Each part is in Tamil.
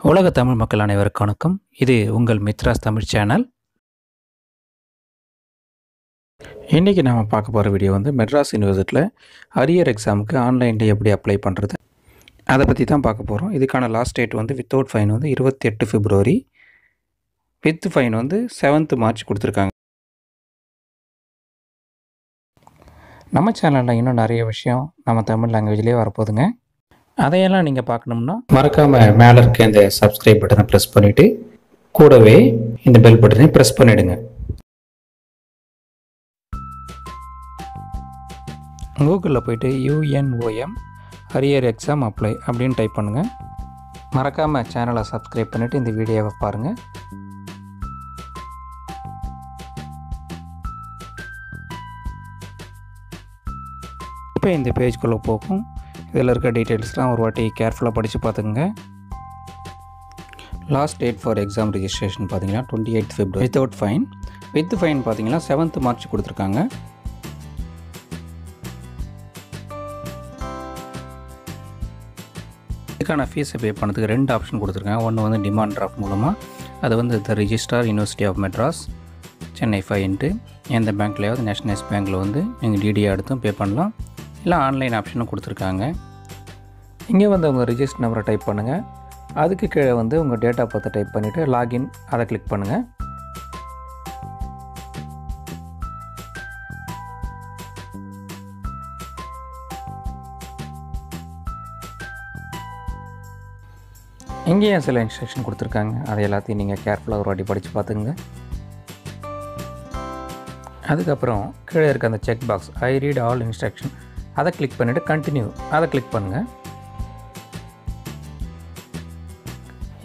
உலக தமிழ் மக்கள் அனைவருக்கும் வணக்கம். இது உங்கள் மித்ராஸ் தமிழ் சேனல். இன்றைக்கி நாம் பார்க்க போகிற வீடியோ மெட்ராஸ் யூனிவர்சிட்டியில் அரியர் எக்ஸாமுக்கு ஆன்லைனில் எப்படி அப்ளை பண்ணுறது அதை பற்றி தான் பார்க்க போகிறோம். இதுக்கான last date without fine 28 February, with fine 7th March கொடுத்துருக்காங்க. நம்ம சேனலில் இன்னும் நிறைய விஷயம் நம்ம தமிழ் லாங்குவேஜ்லேயே வரப்போகுதுங்க. அதையெல்லாம் நீங்கள் பார்க்கணும்னா மறக்காமல் மேலே இருக்க இந்த சப்ஸ்கிரைப் பட்டனை ப்ரெஸ் பண்ணிவிட்டு கூடவே இந்த பெல் பட்டனை ப்ரெஸ் பண்ணிவிடுங்க. கூகுளில் போய்ட்டு UNOM அரியர் எக்ஸாம் அப்ளை அப்படின்னு டைப் பண்ணுங்கள். மறக்காமல் சேனலை சப்ஸ்கிரைப் பண்ணிவிட்டு இந்த வீடியோவை பாருங்கள். இப்போ இந்த பேஜ்குள்ளே போகும். இதில் இருக்க டீட்டெயில்ஸ்லாம் ஒரு வாட்டி கேர்ஃபுல்லாக படித்து பார்த்துக்குங்க. Last date for exam registration பார்த்தீங்கன்னா 28 பிப்ரவரி, வித்தவுட் ஃபைன். வித் ஃபைன் பார்த்தீங்கன்னா 7th மார்ச் கொடுத்துருக்காங்க. இதுக்கான ஃபீஸை பே பண்ணதுக்கு 2 ஆப்ஷன் கொடுத்துருக்காங்க. ஒன்று டிமாண்ட் டிராஃப்ட் மூலமாக, அது the registrar university of Madras Chennai 5 எந்த பேங்க்லையாவது நேஷனலைஸ் பேங்க்கில் நீங்கள் டிடியாக எடுத்தும் பே பண்ணலாம். இல்லை ஆன்லைன் ஆப்ஷனும் கொடுத்துருக்காங்க. இங்கே உங்கள் ரிஜிஸ்டர் நம்பரை டைப் பண்ணுங்கள். அதுக்கு கீழே உங்கள் டேட் ஆஃப் பர்த்தை டைப் பண்ணிவிட்டு லாகின் அதை கிளிக் பண்ணுங்கள். இங்கேயும் சில இன்ஸ்ட்ரக்ஷன் கொடுத்துருக்காங்க. அதை எல்லாத்தையும் நீங்கள் கேர்ஃபுல்லாக ஒரு வாட்டி படித்து பார்த்துங்க. அதுக்கப்புறம் கீழே இருக்க அந்த செக் பாக்ஸ் ஐ ரீட் ஆல் இன்ஸ்ட்ரக்ஷன் அதை கிளிக் பண்ணிவிட்டு கண்டினியூ அதை கிளிக் பண்ணுங்கள்.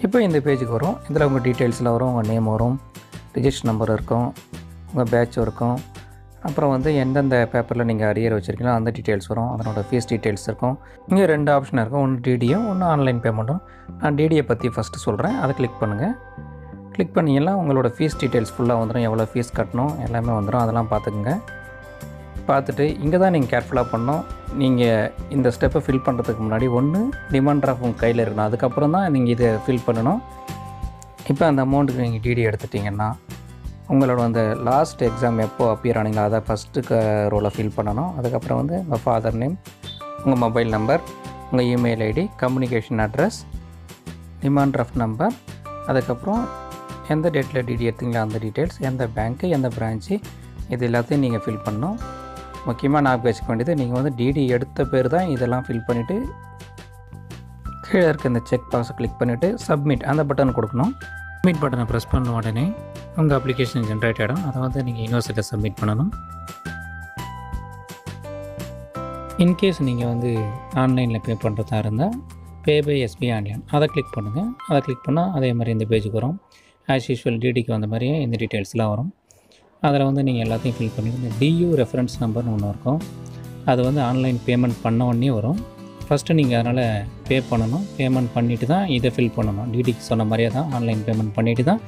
இப்போ இந்த பேஜுக்கு வரும். இதில் உங்கள் டீட்டெயில்ஸில் வரும். உங்கள் நேம் வரும், ரிஜிஸ்டர் நம்பர் இருக்கும், உங்கள் பேட்ச் இருக்கும். அப்புறம் எந்தெந்த பேப்பரில் நீங்கள் அரியர் வச்சுருக்கீங்களோ அந்த டீட்டெயில்ஸ் வரும். அதனோட ஃபீஸ் டீட்டெயில்ஸ் இருக்கும். இங்கே 2 ஆப்ஷன் இருக்கும். ஒன்று டிடியும், ஒன்று ஆன்லைன் பேமெண்ட்டும். நான் டிடியை பற்றி ஃபஸ்ட்டு சொல்கிறேன். அதை கிளிக் பண்ணுங்கள். கிளிக் பண்ணிங்கன்னா உங்களோட ஃபீஸ் டீட்டெயில்ஸ் ஃபுல்லாக வந்துடும். எவ்வளோ ஃபீஸ் கட்டணும் எல்லாமே வந்துடும். அதெல்லாம் பார்த்துக்குங்க. பார்த்துட்டு இங்கே தான் நீங்கள் கேர்ஃபுல்லாக பண்ணணும். நீங்கள் இந்த ஸ்டெப்பை ஃபில் பண்ணுறதுக்கு முன்னாடி ஒன்று டிமாண்ட் டிராஃப்ட் உங்கள் கையில் இருக்கணும். அதுக்கப்புறம் தான் நீங்கள் இதை ஃபில் பண்ணணும். இப்போ அந்த அமௌண்ட்டுக்கு நீங்கள் டிடி எடுத்துட்டிங்கன்னா உங்களோட லாஸ்ட் எக்ஸாம் எப்போ அப்பியர் ஆனீங்களோ அதை ஃபஸ்ட்டு ரோலை ஃபில் பண்ணணும். அதுக்கப்புறம் உங்கள் ஃபாதர் நேம், உங்கள் மொபைல் நம்பர், உங்கள் email ID, communication address, demand draft number, அதுக்கப்புறம் எந்த டேட்டில் டிடி எடுத்தீங்களோ அந்த டீட்டெயில்ஸ், எந்த பேங்க்கு, எந்த பிரான்ச்சு, இது எல்லாத்தையும் நீங்கள் ஃபில் பண்ணணும். முக்கியமாக ஞாபகம் வச்சுக்க வேண்டியது, நீங்கள் டிடி எடுத்த பேர் தான் இதெல்லாம் ஃபில் பண்ணிவிட்டு கீழே இருக்க இந்த செக் பாக்ஸை கிளிக் பண்ணிவிட்டு சப்மிட் அந்த பட்டன் கொடுக்கணும். சப்மிட் பட்டனை ப்ரெஸ் பண்ண உடனே உங்கள் அப்ளிகேஷன் ஜென்ரேட் ஆகிடும். அதை நீங்கள் யூனிவர்சிட்டியில் சப்மிட் பண்ணணும். இன்கேஸ் நீங்கள் ஆன்லைனில் பே பண்ணுறதா இருந்தால் பே பை SBI ஆன்லைன் அதை கிளிக் பண்ணுங்கள். அதை கிளிக் பண்ணால் அதே மாதிரி இந்த பேஜுக்கு வரும். ஆஸ் யூஷுவல் டிடிக்கு வந்த மாதிரியே இந்த டீட்டெயில்ஸ்லாம் வரும். அதில் நீங்கள் எல்லாத்தையும் ஃபில் பண்ணி இந்த DU ரெஃபரன்ஸ் நம்பர்னு ஒன்று இருக்கும். அது ஆன்லைன் பேமெண்ட் பண்ண உடனே வரும். ஃபஸ்ட்டு நீங்கள் அதனால் பே பண்ணணும். பேமெண்ட் பண்ணிவிட்டு தான் இதை ஃபில் பண்ணணும். டிடிக்கு சொன்ன மாதிரியே தான் ஆன்லைன் பேமெண்ட் பண்ணிவிட்டு தான்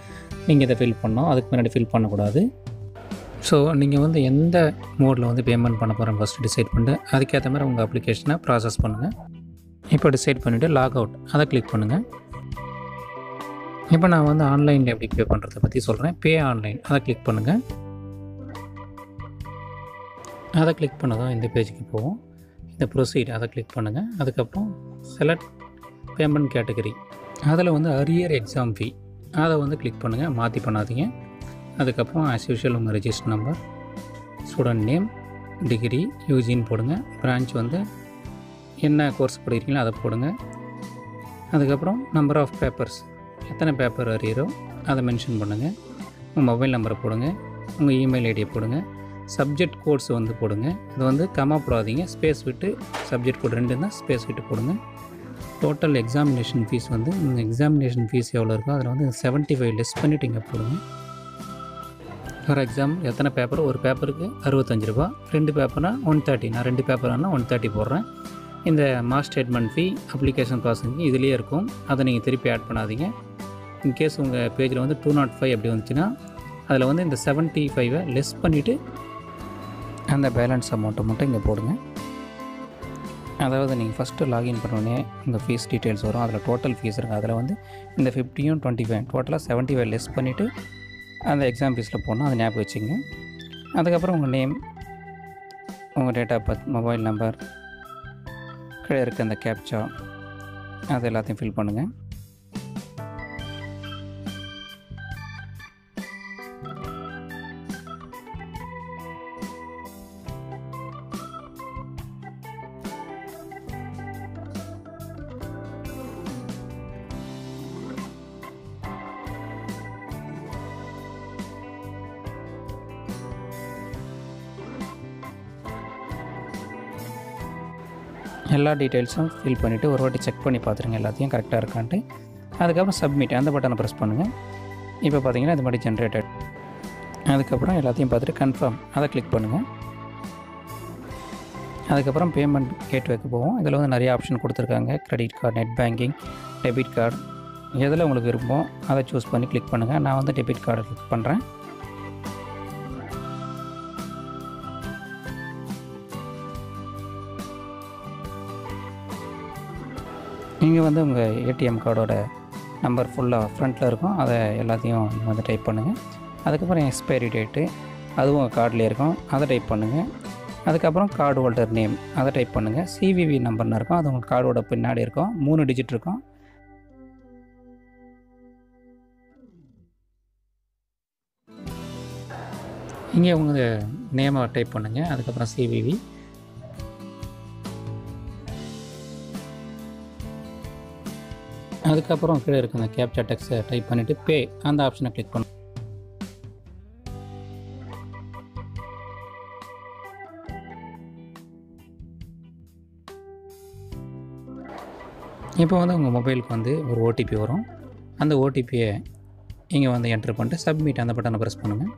நீங்கள் இதை ஃபில் பண்ணணும். அதுக்கு முன்னாடி ஃபில் பண்ணக்கூடாது. ஸோ நீங்கள் எந்த மோடில் பேமெண்ட் பண்ண போகிறோம் ஃபஸ்ட்டு டிசைட் பண்ணிட்டு அதுக்கேற்ற மாதிரி உங்கள் அப்ளிகேஷனை ப்ராசஸ் பண்ணுங்கள். இப்போ டிசைட் பண்ணிவிட்டு லாக் அவுட் அதை கிளிக் பண்ணுங்கள். இப்போ நான் ஆன்லைனில் எப்படி பே பண்ணுறதை பற்றி சொல்கிறேன். பே ஆன்லைன் அதை கிளிக் பண்ணுங்கள். அதை கிளிக் பண்ணதான் இந்த பேஜுக்கு போகும். இந்த ப்ரொசீட் அதை கிளிக் பண்ணுங்கள். அதுக்கப்புறம் செலக்ட் பேமெண்ட் கேட்டகரி அதில் அரியர் எக்ஸாம் ஃபீ அதை கிளிக் பண்ணுங்கள். மாற்றி பண்ணாதீங்க. அதுக்கப்புறம் ஆஸ் யூஷுவல் உங்கள் register number, student name, degree, யூஜின்னு போடுங்க. பிரான்ச் என்ன கோர்ஸ் படிக்கிறீங்களோ அதை போடுங்க. அதுக்கப்புறம் நம்பர் ஆஃப் பேப்பர்ஸ் எத்தனை பேப்பர் அரியரோ அதை மென்ஷன் பண்ணுங்கள். உங்கள் மொபைல் நம்பரை போடுங்க. உங்கள் இமெயில் ஐடியை போடுங்க. சப்ஜெக்ட் கோட்ஸ் போடுங்க. இது கமா போடாதீங்க. ஸ்பேஸ் விட்டு சப்ஜெக்ட் கோட் 2 தான் ஸ்பேஸ் விட்டு போடுங்க. டோட்டல் எக்ஸாமினேஷன் ஃபீஸ் உங்கள் எக்ஸாமினேஷன் ஃபீஸ் எவ்வளோ இருக்கோ அதில் 75 லெஸ் பண்ணிவிட்டு இங்கே போடுங்க. ஃபார் எக்ஸாம்பிள் எத்தனை பேப்பர், ஒரு பேப்பருக்கு 65 ரூபா, 2 பேப்பர்னா 130. நான் 2 பேப்பர்னா 130 போடுறேன். இந்த மார்க் ஸ்டேட்மெண்ட் ஃபீ அப்ளிகேஷன் ப்ராசஸிங் இதுலேயே இருக்கும். அதை நீங்கள் திருப்பி ஆட் பண்ணாதீங்க. இன்கேஸ் உங்கள் பேஜில் 205 அப்படி வந்துச்சுன்னா அதில் இந்த 75 லெஸ் பண்ணிவிட்டு அந்த பேலன்ஸ் அமௌண்ட்டை மட்டும் இங்கே போடுங்க. அதாவது நீங்கள் ஃபஸ்ட்டு லாகின் பண்ணோடனே உங்கள் ஃபீஸ் டீட்டெயில்ஸ் வரும். அதில் டோட்டல் ஃபீஸ் இருக்குது. அதில் வந்து இந்த 50யும் 25 டோட்டலாக 75 லெஸ் பண்ணிவிட்டு அந்த எக்ஸாம் ஃபீஸில் போடணும். அதை ஞாபகம் வச்சுங்க. அதுக்கப்புறம் உங்கள் நேம், உங்கள் date of birth, mobile number, கீழே இருக்க அந்த கேப்சா அது எல்லாத்தையும் ஃபில் பண்ணுங்கள். எல்லா டீட்டெயில்ஸும் ஃபில் பண்ணிவிட்டு ஒரு வாட்டி செக் பண்ணி பார்த்துருங்க எல்லாத்தையும் கரெக்டாக இருக்கான்ட்டு. அதுக்கப்புறம் சப்மிட் அந்த பட்டனை ப்ரெஸ் பண்ணுங்கள். இப்போ பார்த்தீங்கன்னா இது மாதிரி ஜென்ரேட்டட். அதுக்கப்புறம் எல்லாத்தையும் பார்த்துட்டு கன்ஃபார்ம் அதை கிளிக் பண்ணுங்கள். அதுக்கப்புறம் பேமெண்ட் கேட்வேக்கு போவோம். இதில் வந்து நிறைய ஆப்ஷன் கொடுத்துருக்காங்க. Credit card, net banking, debit card, எதில் உங்களுக்கு விருப்பம் அதை சூஸ் பண்ணி கிளிக் பண்ணுங்கள். நான் வந்து டெபிட் கார்டை கிளிக் பண்ணுறேன். இங்கே வந்து உங்கள் ஏடிஎம் கார்டோட நம்பர் ஃபுல்லாக ஃப்ரண்ட்டில் இருக்கும். அதை எல்லாத்தையும் நீங்கள் வந்து டைப் பண்ணுங்கள். அதுக்கப்புறம் எக்ஸ்பைரி டேட்டு அதுவும் உங்கள் கார்டில் இருக்கும், அதை டைப் பண்ணுங்கள். அதுக்கப்புறம் கார்டு ஹோல்டர் நேம் அதை டைப் பண்ணுங்கள். சிவிவி நம்பர்னு இருக்கும், அது உங்கள் கார்டோட பின்னாடி இருக்கும், 3 டிஜிட் இருக்கும். இங்கே உங்கள் நேமை டைப் பண்ணுங்கள். அதுக்கப்புறம் சிவிவி, அதுக்கப்புறம் கீழே இருக்க அந்த கேப்சா டெக்ஸ்ட்டை டைப் பண்ணிவிட்டு பே அந்த ஆப்ஷனை கிளிக் பண்ணணும். இப்போ வந்து உங்கள் மொபைலுக்கு வந்து ஒரு ஓடிபி வரும். அந்த ஓடிபியை இங்கே வந்து என்ட்ரு பண்ணிட்டு சப்மிட் அந்த பட்டனை ப்ரெஸ் பண்ணுங்கள்.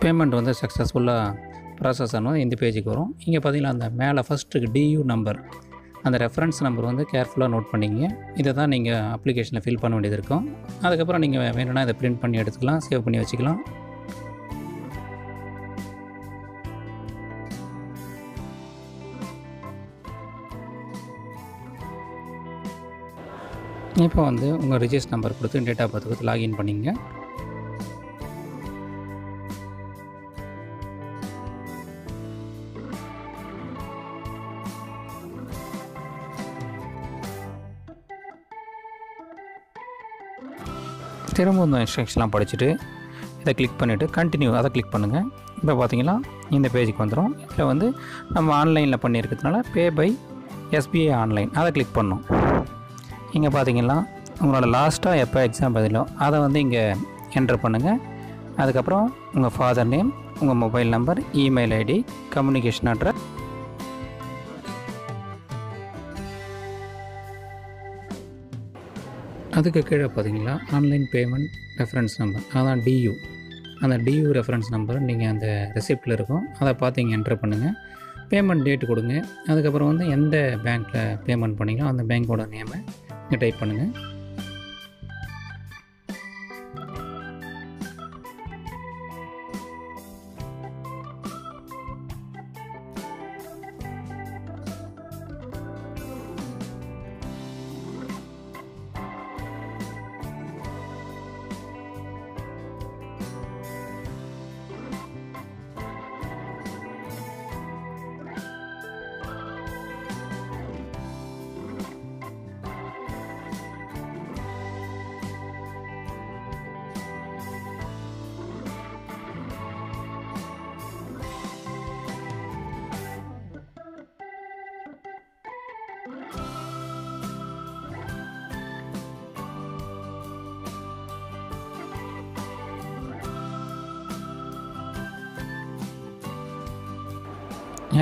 பேமெண்ட் வந்து சக்ஸஸ்ஃபுல்லாக ப்ராசஸ் ஆனது இந்த பேஜுக்கு வரும். இங்கே பார்த்தீங்கன்னா அந்த மேலே ஃபஸ்ட்டுக்கு டியூ நம்பர், அந்த ரெஃபரன்ஸ் நம்பர் வந்து கேர்ஃபுல்லாக நோட் பண்ணிங்க. இதை தான் நீங்கள் அப்ளிகேஷனில் ஃபில் பண்ண வேண்டியது இருக்கும். அதுக்கப்புறம் நீங்கள் வேணும்னா இதை பிரிண்ட் பண்ணி எடுத்துக்கலாம், சேவ் பண்ணி வச்சுக்கலாம். இப்போ வந்து உங்கள் ரிஜிஸ்டர் நம்பர் கொடுத்து டேட் ஆஃப் பர்த் கொடுத்து லாகின் பண்ணிங்க. திரும்ப இந்த இன்ஸ்ட்ரக்ஷன்லாம் படிச்சுட்டு இதை கிளிக் பண்ணிவிட்டு கண்டினியூ அதை கிளிக் பண்ணுங்கள். இப்போ பார்த்தீங்கன்னா இந்த பேஜுக்கு வந்துடும். இதில் வந்து நம்ம ஆன்லைனில் பண்ணியிருக்கிறதுனால பே பை எஸ்பிஐ ஆன்லைன் அதை கிளிக் பண்ணோம். இங்கே பார்த்தீங்கன்னா உங்களோட லாஸ்ட்டாக எப்போ எக்ஸாம் பதிலோ அதை வந்து இங்கே என்ட்ரு பண்ணுங்கள். அதுக்கப்புறம் உங்கள் ஃபாதர் நேம், உங்கள் mobile number, email ID, communication address, அதுக்கு கீழே பார்த்தீங்களா ஆன்லைன் பேமெண்ட் ரெஃபரன்ஸ் நம்பர், அதான் டியூ. அந்த டியூ ரெஃபரன்ஸ் நம்பர் நீங்கள் அந்த ரெசிப்டில் இருக்கும், அதை பார்த்து இங்கே என்ட்ரு பண்ணுங்கள். பேமெண்ட் டேட்டு கொடுங்க. அதுக்கப்புறம் வந்து எந்த பேங்க்கில் பேமெண்ட் பண்ணிங்களோ அந்த பேங்க்கோட நேமை இங்கே டைப் பண்ணுங்கள்.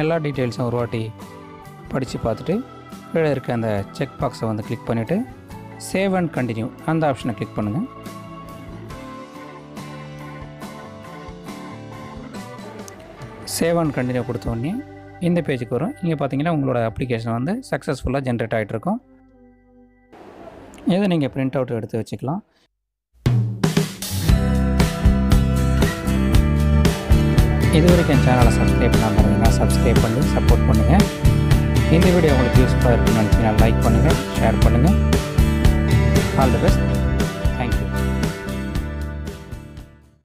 எல்லா டீட்டெயில்ஸும் ஒரு வாட்டி படித்து பார்த்துட்டு கீழே இருக்க அந்த செக் பாக்ஸை வந்து கிளிக் பண்ணிவிட்டு சேவ் அண்ட் கண்டினியூ அந்த ஆப்ஷனை கிளிக் பண்ணுங்கள். சேவ் அண்ட் கண்டினியூ கொடுத்த உடனே இந்த பேஜுக்கு வரும். இங்கே பார்த்தீங்கன்னா உங்களோட அப்ளிகேஷன் வந்து சக்ஸஸ்ஃபுல்லாக ஜென்ரேட் ஆகிட்ருக்கும். இதை நீங்கள் பிரிண்ட் அவுட் எடுத்து வச்சுக்கலாம். இது வரைக்கும் என் சேனலை சப்ஸ்கிரைப் பண்ணாமல் இருந்தீங்கன்னா சப்ஸ்கிரைப் பண்ணி சப்போர்ட் பண்ணுங்கள். இந்த வீடியோ உங்களுக்கு யூஸ்ஃபுல்லாக இருக்குன்னு நினச்சிங்கன்னா லைக் பண்ணுங்கள், ஷேர் பண்ணுங்கள். All the best.